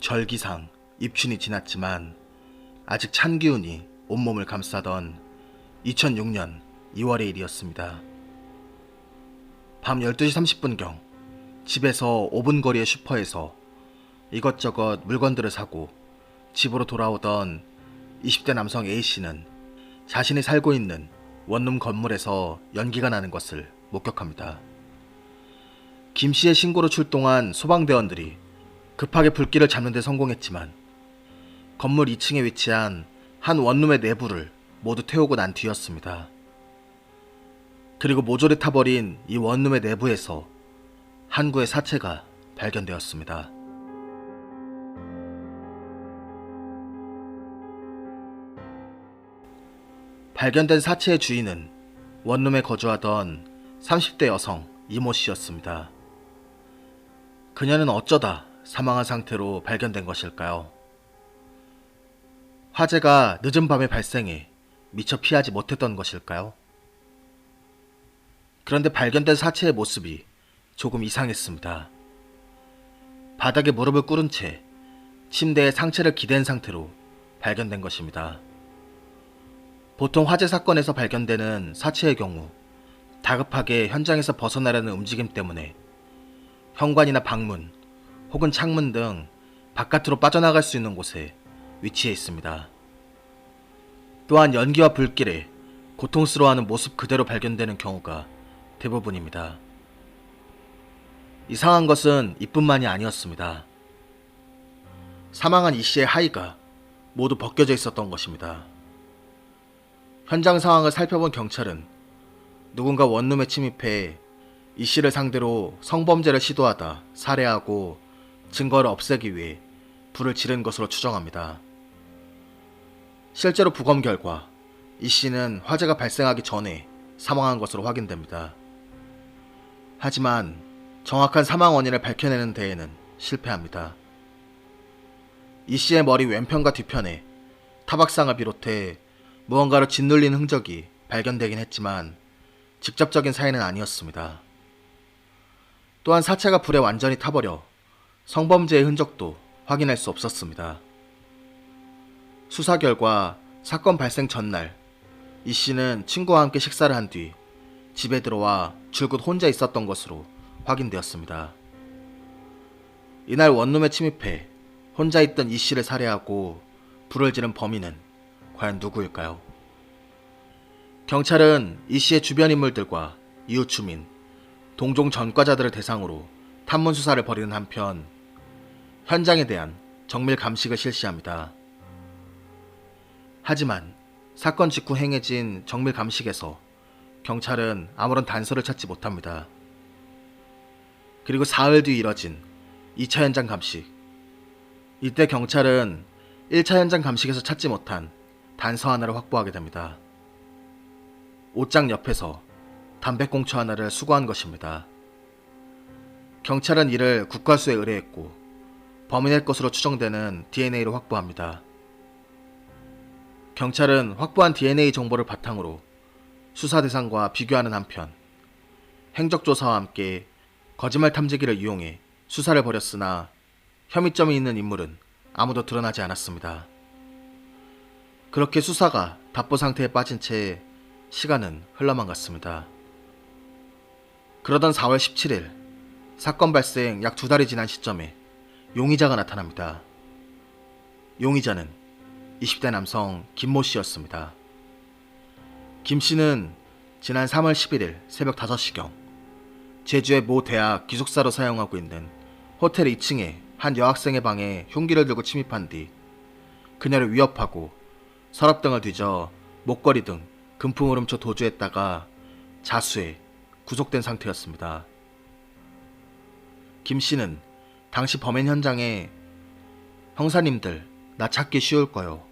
절기상 입춘이 지났지만 아직 찬 기운이 온몸을 감싸던 2006년 2월의 일이었습니다. 밤 12시 30분경 집에서 5분 거리의 슈퍼에서 이것저것 물건들을 사고 집으로 돌아오던 20대 남성 A씨는 자신이 살고 있는 원룸 건물에서 연기가 나는 것을 목격합니다. 김씨의 신고로 출동한 소방대원들이 급하게 불길을 잡는 데 성공했지만 건물 2층에 위치한 한 원룸의 내부를 모두 태우고 난 뒤였습니다. 그리고 모조리 타버린 이 원룸의 내부에서 한 구의 사체가 발견되었습니다. 발견된 사체의 주인은 원룸에 거주하던 30대 여성 이모 씨였습니다. 그녀는 어쩌다 사망한 상태로 발견된 것일까요? 화재가 늦은 밤에 발생해 미처 피하지 못했던 것일까요? 그런데 발견된 사체의 모습이 조금 이상했습니다. 바닥에 무릎을 꿇은 채 침대에 상체를 기댄 상태로 발견된 것입니다. 보통 화재 사건에서 발견되는 사체의 경우 다급하게 현장에서 벗어나려는 움직임 때문에 현관이나 방문 혹은 창문 등 바깥으로 빠져나갈 수 있는 곳에 위치해 있습니다. 또한 연기와 불길에 고통스러워하는 모습 그대로 발견되는 경우가 대부분입니다. 이상한 것은 이뿐만이 아니었습니다. 사망한 이 씨의 하의가 모두 벗겨져 있었던 것입니다. 현장 상황을 살펴본 경찰은 누군가 원룸에 침입해 이 씨를 상대로 성범죄를 시도하다 살해하고 증거를 없애기 위해 불을 지른 것으로 추정합니다. 실제로 부검 결과 이 씨는 화재가 발생하기 전에 사망한 것으로 확인됩니다. 하지만 정확한 사망 원인을 밝혀내는 데에는 실패합니다. 이 씨의 머리 왼편과 뒤편에 타박상을 비롯해 무언가로 짓눌린 흔적이 발견되긴 했지만 직접적인 사인은 아니었습니다. 또한 사체가 불에 완전히 타버려 성범죄의 흔적도 확인할 수 없었습니다. 수사 결과 사건 발생 전날 이 씨는 친구와 함께 식사를 한 뒤 집에 들어와 줄곧 혼자 있었던 것으로 확인되었습니다. 이날 원룸에 침입해 혼자 있던 이 씨를 살해하고 불을 지른 범인은 과연 누구일까요? 경찰은 이 씨의 주변 인물들과 이웃 주민, 동종 전과자들을 대상으로 탐문 수사를 벌이는 한편 현장에 대한 정밀 감식을 실시합니다. 하지만 사건 직후 행해진 정밀 감식에서 경찰은 아무런 단서를 찾지 못합니다. 그리고 사흘 뒤 이뤄진 2차 현장 감식. 이때 경찰은 1차 현장 감식에서 찾지 못한 단서 하나를 확보하게 됩니다. 옷장 옆에서 담배꽁초 하나를 수거한 것입니다. 경찰은 이를 국과수에 의뢰했고 범인의 것으로 추정되는 DNA를 확보합니다. 경찰은 확보한 DNA 정보를 바탕으로 수사 대상과 비교하는 한편 행적조사와 함께 거짓말 탐지기를 이용해 수사를 벌였으나 혐의점이 있는 인물은 아무도 드러나지 않았습니다. 그렇게 수사가 답보 상태에 빠진 채 시간은 흘러만 갔습니다. 그러던 4월 17일 사건 발생 약 2달이 지난 시점에 용의자가 나타납니다. 용의자는 20대 남성 김모 씨였습니다. 김 씨는 지난 3월 11일 새벽 5시경 제주의 모 대학 기숙사로 사용하고 있는 호텔 2층에 한 여학생의 방에 흉기를 들고 침입한 뒤 그녀를 위협하고 서랍등을 뒤져 목걸이 등 금품을 훔쳐 도주했다가 자수해 구속된 상태였습니다. 김 씨는 당시 범행 현장에 형사님들 나 찾기 쉬울 거요.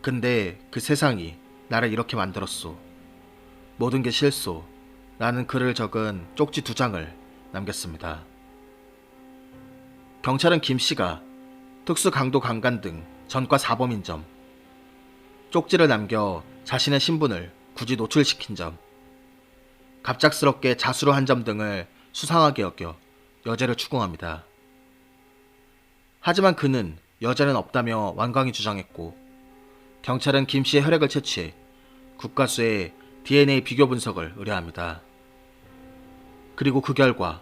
근데 그 세상이 나를 이렇게 만들었소. 모든 게 실소. 라는 글을 적은 쪽지 2장을 남겼습니다. 경찰은 김 씨가 특수강도 강간 등 전과 사범인 점, 쪽지를 남겨 자신의 신분을 굳이 노출시킨 점, 갑작스럽게 자수를 한 점 등을 수상하게 여겨 여죄를 추궁합니다. 하지만 그는 여자는 없다며 완강히 주장했고, 경찰은 김 씨의 혈액을 채취해 국가수의 DNA 비교 분석을 의뢰합니다. 그리고 그 결과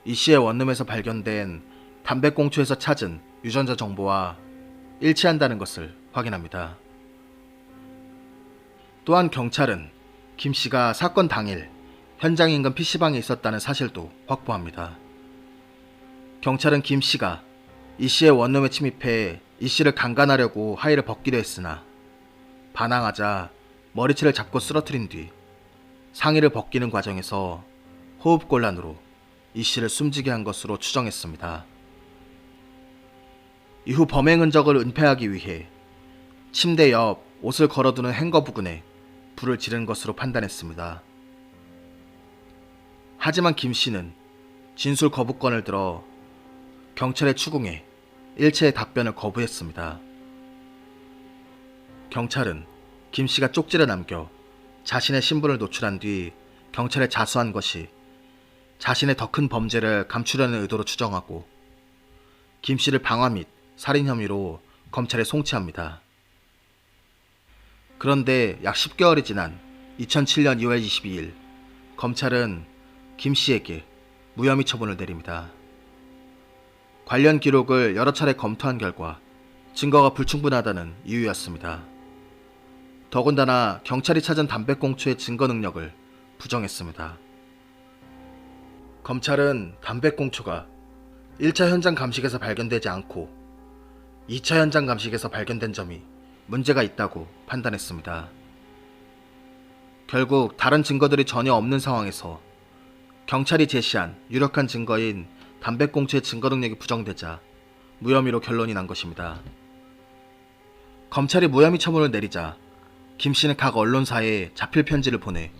이 씨의 원룸에서 발견된 담배꽁초에서 찾은 유전자 정보와 일치한다는 것을 확인합니다. 또한 경찰은 김 씨가 사건 당일 현장 인근 PC방에 있었다는 사실도 확보합니다. 경찰은 김 씨가 이 씨의 원룸에 침입해 이 씨를 강간하려고 하의를 벗기도 했으나 반항하자 머리채를 잡고 쓰러뜨린 뒤 상의를 벗기는 과정에서 호흡곤란으로 이 씨를 숨지게 한 것으로 추정했습니다. 이후 범행 흔적을 은폐하기 위해 침대 옆 옷을 걸어두는 행거 부근에 불을 지른 것으로 판단했습니다. 하지만 김 씨는 진술 거부권을 들어 경찰의 추궁에 일체의 답변을 거부했습니다. 경찰은 김 씨가 쪽지를 남겨 자신의 신분을 노출한 뒤 경찰에 자수한 것이 자신의 더 큰 범죄를 감추려는 의도로 추정하고 김 씨를 방화 및 살인 혐의로 검찰에 송치합니다. 그런데 약 10개월이 지난 2007년 2월 22일 검찰은 김 씨에게 무혐의 처분을 내립니다. 관련 기록을 여러 차례 검토한 결과 증거가 불충분하다는 이유였습니다. 더군다나 경찰이 찾은 담배꽁초의 증거 능력을 부정했습니다. 검찰은 담배꽁초가 1차 현장 감식에서 발견되지 않고 2차 현장 감식에서 발견된 점이 문제가 있다고 판단했습니다. 결국 다른 증거들이 전혀 없는 상황에서 경찰이 제시한 유력한 증거인 담배꽁초의 증거 능력이 부정되자 무혐의로 결론이 난 것입니다. 검찰이 무혐의 처분을 내리자 김 씨는 각 언론사에 자필 편지를 보내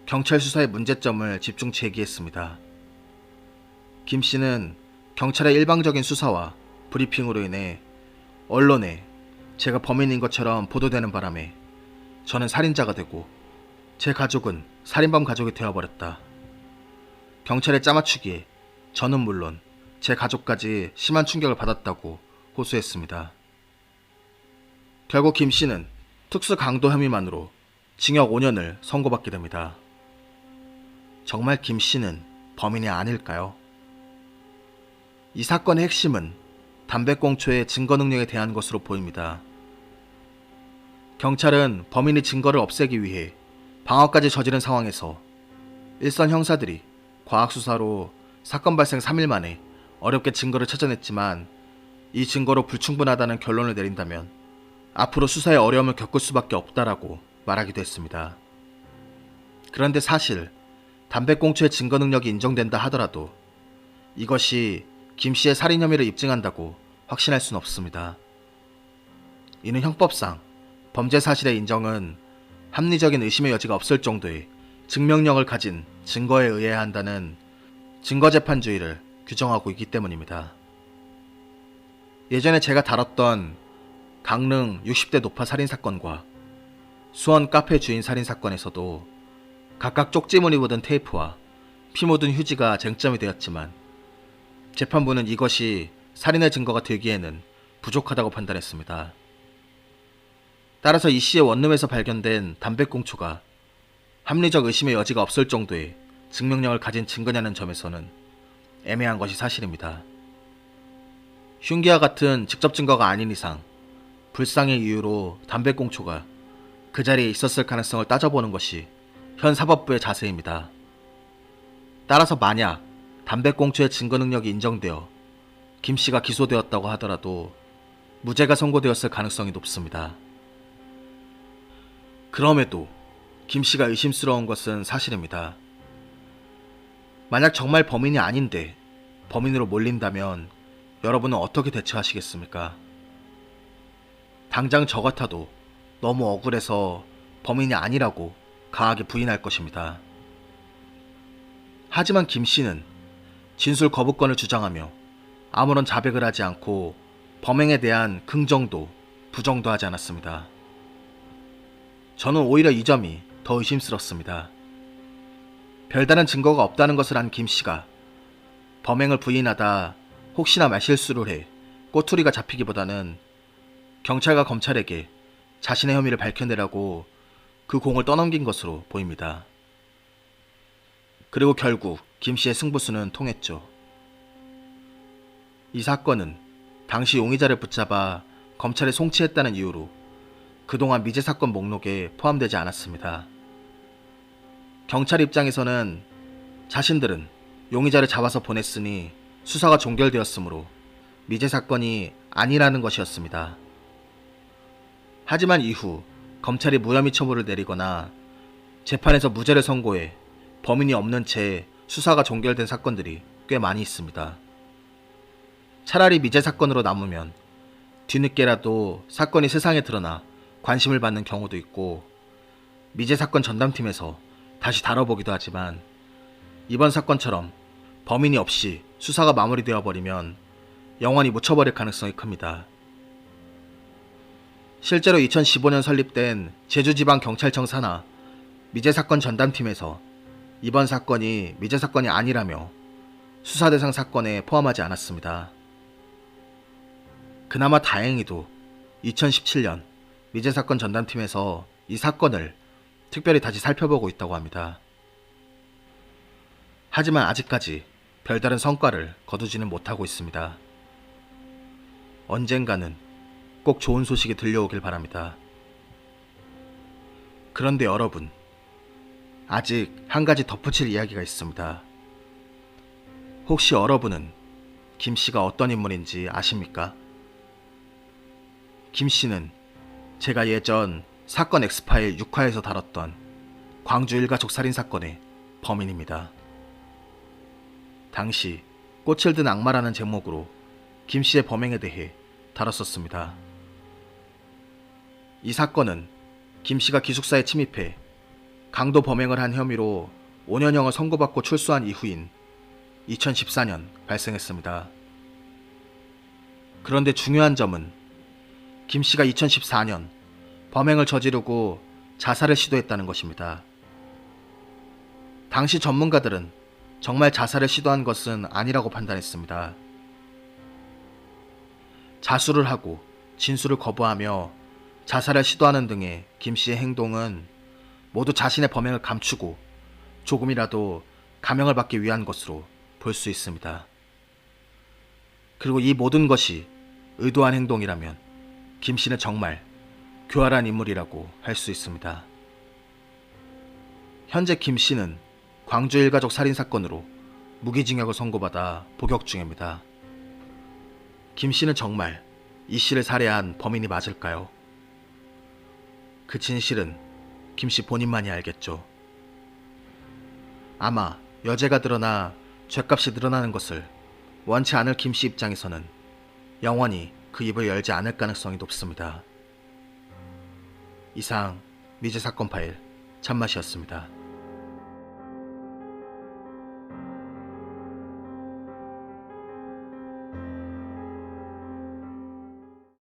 경찰 수사의 문제점을 집중 제기했습니다. 김 씨는 경찰의 일방적인 수사와 브리핑으로 인해 언론에 제가 범인인 것처럼 보도되는 바람에 저는 살인자가 되고 제 가족은 살인범 가족이 되어버렸다. 경찰의 짜맞추기에 저는 물론 제 가족까지 심한 충격을 받았다고 호소했습니다. 결국 김 씨는 특수 강도 혐의만으로 징역 5년을 선고받게 됩니다. 정말 김 씨는 범인이 아닐까요? 이 사건의 핵심은 담배꽁초의 증거 능력에 대한 것으로 보입니다. 경찰은 범인이 증거를 없애기 위해 방어까지 저지른 상황에서 일선 형사들이 과학수사로 사건 발생 3일 만에 어렵게 증거를 찾아냈지만 이 증거로 불충분하다는 결론을 내린다면 앞으로 수사에 어려움을 겪을 수밖에 없다라고 말하기도 했습니다. 그런데 사실 담배꽁초의 증거 능력이 인정된다 하더라도 이것이 김 씨의 살인 혐의를 입증한다고 확신할 수는 없습니다. 이는 형법상 범죄 사실의 인정은 합리적인 의심의 여지가 없을 정도의 증명력을 가진 증거에 의해야 한다는 증거재판주의를 규정하고 있기 때문입니다. 예전에 제가 다뤘던 강릉 60대 노파 살인사건과 수원 카페 주인 살인사건에서도 각각 쪽지무늬 묻은 테이프와 피 묻은 휴지가 쟁점이 되었지만 재판부는 이것이 살인의 증거가 되기에는 부족하다고 판단했습니다. 따라서 이 씨의 원룸에서 발견된 담배꽁초가 합리적 의심의 여지가 없을 정도의 증명력을 가진 증거냐는 점에서는 애매한 것이 사실입니다. 흉기와 같은 직접 증거가 아닌 이상 불상의 이유로 담배꽁초가 그 자리에 있었을 가능성을 따져보는 것이 현 사법부의 자세입니다. 따라서 만약 담배꽁초의 증거 능력이 인정되어 김 씨가 기소되었다고 하더라도 무죄가 선고되었을 가능성이 높습니다. 그럼에도 김 씨가 의심스러운 것은 사실입니다. 만약 정말 범인이 아닌데 범인으로 몰린다면 여러분은 어떻게 대처하시겠습니까? 당장 저 같아도 너무 억울해서 범인이 아니라고 강하게 부인할 것입니다. 하지만 김 씨는 진술 거부권을 주장하며 아무런 자백을 하지 않고 범행에 대한 긍정도 부정도 하지 않았습니다. 저는 오히려 이 점이 더 의심스럽습니다. 별다른 증거가 없다는 것을 안 김 씨가 범행을 부인하다 혹시나 말실수를 해 꼬투리가 잡히기보다는 경찰과 검찰에게 자신의 혐의를 밝혀내라고 그 공을 떠넘긴 것으로 보입니다. 그리고 결국 김 씨의 승부수는 통했죠. 이 사건은 당시 용의자를 붙잡아 검찰에 송치했다는 이유로 그동안 미제 사건 목록에 포함되지 않았습니다. 경찰 입장에서는 자신들은 용의자를 잡아서 보냈으니 수사가 종결되었으므로 미제 사건이 아니라는 것이었습니다. 하지만 이후 검찰이 무혐의 처분을 내리거나 재판에서 무죄를 선고해 범인이 없는 채 수사가 종결된 사건들이 꽤 많이 있습니다. 차라리 미제 사건으로 남으면 뒤늦게라도 사건이 세상에 드러나 관심을 받는 경우도 있고 미제 사건 전담팀에서 다시 다뤄보기도 하지만 이번 사건처럼 범인이 없이 수사가 마무리되어 버리면 영원히 묻혀버릴 가능성이 큽니다. 실제로 2015년 설립된 제주지방경찰청 산하 미제사건 전담팀에서 이번 사건이 미제사건이 아니라며 수사 대상 사건에 포함하지 않았습니다. 그나마 다행히도 2017년 미제사건 전담팀에서 이 사건을 특별히 다시 살펴보고 있다고 합니다. 하지만 아직까지 별다른 성과를 거두지는 못하고 있습니다. 언젠가는 꼭 좋은 소식이 들려오길 바랍니다. 그런데 여러분, 아직 한 가지 덧붙일 이야기가 있습니다. 혹시 여러분은 김 씨가 어떤 인물인지 아십니까? 김 씨는 제가 예전 사건 엑스파일 6화에서 다뤘던 광주 일가족 살인 사건의 범인입니다. 당시 꽃을 든 악마라는 제목으로 김 씨의 범행에 대해 다뤘었습니다. 이 사건은 김 씨가 기숙사에 침입해 강도 범행을 한 혐의로 5년형을 선고받고 출소한 이후인 2014년 발생했습니다. 그런데 중요한 점은 김 씨가 2014년 범행을 저지르고 자살을 시도했다는 것입니다. 당시 전문가들은 정말 자살을 시도한 것은 아니라고 판단했습니다. 자수를 하고 진술을 거부하며 자살을 시도하는 등의 김 씨의 행동은 모두 자신의 범행을 감추고 조금이라도 감형을 받기 위한 것으로 볼 수 있습니다. 그리고 이 모든 것이 의도한 행동이라면 김 씨는 정말 교활한 인물이라고 할 수 있습니다. 현재 김 씨는 광주 일가족 살인 사건으로 무기징역을 선고받아 복역 중입니다. 김 씨는 정말 이 씨를 살해한 범인이 맞을까요? 그 진실은 김 씨 본인만이 알겠죠. 아마 여죄가 드러나 죗값이 늘어나는 것을 원치 않을 김 씨 입장에서는 영원히 그 입을 열지 않을 가능성이 높습니다. 이상 미제 사건 파일 참맛이었습니다.